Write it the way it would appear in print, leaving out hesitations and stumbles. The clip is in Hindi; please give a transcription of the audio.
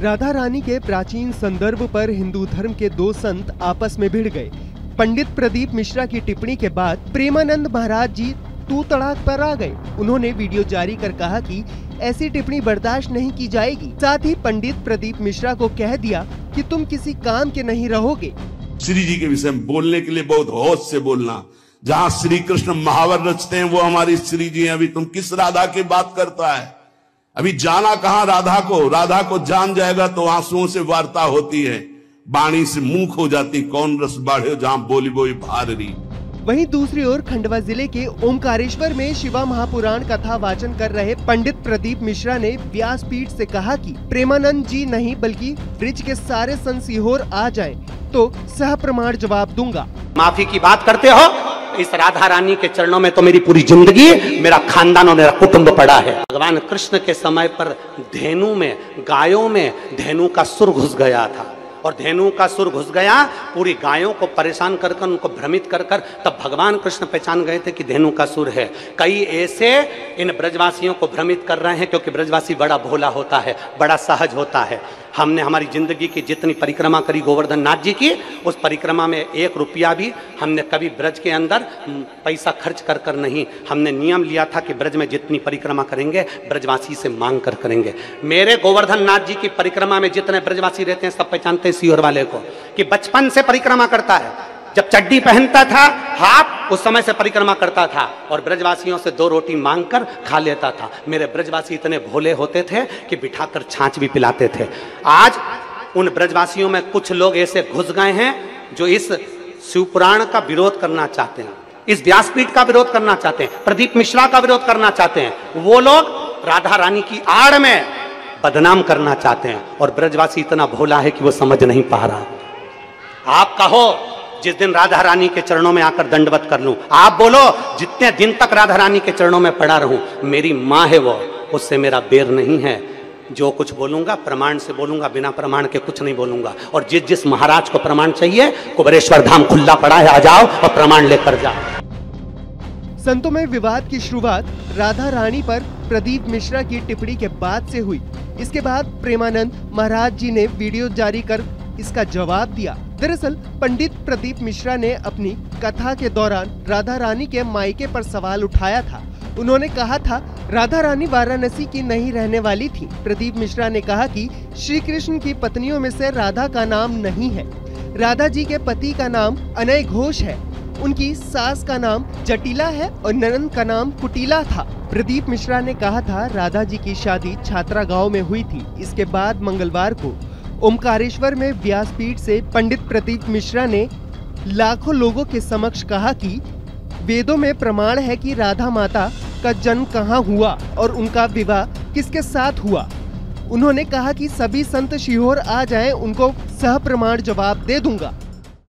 राधा रानी के प्राचीन संदर्भ पर हिंदू धर्म के दो संत आपस में भिड़ गए। पंडित प्रदीप मिश्रा की टिप्पणी के बाद प्रेमानंद महाराज जी तू तड़ाक पर आ गए। उन्होंने वीडियो जारी कर कहा कि ऐसी टिप्पणी बर्दाश्त नहीं की जाएगी। साथ ही पंडित प्रदीप मिश्रा को कह दिया कि तुम किसी काम के नहीं रहोगे। श्री जी के विषय में बोलने के लिए बहुत होश से बोलना। जहाँ श्री कृष्ण महावर रचते हैं वो हमारी श्री जी हैं। अभी तुम किस राधा की बात करता है? अभी जाना कहाँ राधा को? राधा को जान जाएगा तो आंसुओं से वार्ता होती है, बाणी से मुंह खो जाती। कौन रस बाढ़े जहाँ बोली बोली भार रही। वहीं दूसरी ओर खंडवा जिले के ओमकारेश्वर में शिवा महापुराण कथा वाचन कर रहे पंडित प्रदीप मिश्रा ने व्यासपीठ से कहा कि प्रेमानंद जी नहीं बल्कि ब्रिज के सारे संत सीहोर आ जाएं तो सह प्रमाण जवाब दूंगा। माफी की बात करते हो? इस राधा रानी के चरणों में तो मेरी पूरी जिंदगी, मेरा खानदान और मेरा कुटुंब पड़ा है। भगवान कृष्ण के समय पर धेनु में, गायों में धेनु का सुर घुस गया था और धेनु का सुर घुस गया, पूरी गायों को परेशान कर कर, उनको भ्रमित कर कर, तब भगवान कृष्ण पहचान गए थे कि धेनु का सुर है। कई ऐसे इन ब्रजवासियों को भ्रमित कर रहे हैं क्योंकि ब्रजवासी बड़ा भोला होता है, बड़ा सहज होता है। हमने हमारी जिंदगी की जितनी परिक्रमा करी गोवर्धन नाथ जी की, उस परिक्रमा में 1 रुपया भी हमने कभी ब्रज के अंदर पैसा खर्च कर कर नहीं। हमने नियम लिया था कि ब्रज में जितनी परिक्रमा करेंगे ब्रजवासी से मांग कर करेंगे। मेरे गोवर्धन नाथ जी की परिक्रमा में जितने ब्रजवासी रहते हैं सब पहचानते हैं सीहोर वाले को कि बचपन से परिक्रमा करता है। जब चड्डी पहनता था हाफ, उस समय से परिक्रमा करता था और ब्रजवासियों से 2 रोटी मांगकर खा लेता था। मेरे ब्रजवासी इतने भोले होते थे कि बिठाकर छाछ भी पिलाते थे। आज उन ब्रजवासियों में कुछ लोग ऐसे घुस गए हैं जो इस शिवपुराण का विरोध करना चाहते हैं, इस व्यासपीठ का विरोध करना चाहते हैं, प्रदीप मिश्रा का विरोध करना चाहते हैं। वो लोग राधा रानी की आड़ में बदनाम करना चाहते हैं और ब्रजवासी इतना भोला है कि वो समझ नहीं पा रहा। आप कहो जिस दिन राधा रानी के चरणों में आकर दंडवत कर लूं, आप बोलो जितने दिन तक राधा रानी के चरणों में पड़ा रहूं, मेरी माँ है वो, उससे मेरा बेर नहीं है। जो कुछ बोलूंगा प्रमाण से बोलूंगा, बिना प्रमाण के कुछ नहीं बोलूंगा। और जिस महाराज को प्रमाण चाहिए, कुबेरेश्वर धाम खुला पड़ा है, आ जाओ और प्रमाण लेकर जाओ। संतों में विवाद की शुरुआत राधा रानी पर प्रदीप मिश्रा की टिप्पणी के बाद से हुई। इसके बाद प्रेमानंद महाराज जी ने वीडियो जारी कर इसका जवाब दिया। दरअसल पंडित प्रदीप मिश्रा ने अपनी कथा के दौरान राधा रानी के मायके पर सवाल उठाया था। उन्होंने कहा था राधा रानी वाराणसी की नहीं रहने वाली थी। प्रदीप मिश्रा ने कहा कि श्री कृष्ण की पत्नियों में से राधा का नाम नहीं है। राधा जी के पति का नाम अनय घोष है, उनकी सास का नाम जटिला है और ननद का नाम कुटिला था। प्रदीप मिश्रा ने कहा था राधा जी की शादी छात्रा गांव में हुई थी। इसके बाद मंगलवार को ओमकारेश्वर में व्यासपीठ से पंडित प्रदीप मिश्रा ने लाखों लोगों के समक्ष कहा कि वेदों में प्रमाण है कि राधा माता का जन्म कहाँ हुआ और उनका विवाह किसके साथ हुआ। उन्होंने कहा कि सभी संत सीहोर आ जाएं, उनको सह प्रमाण जवाब दे दूंगा।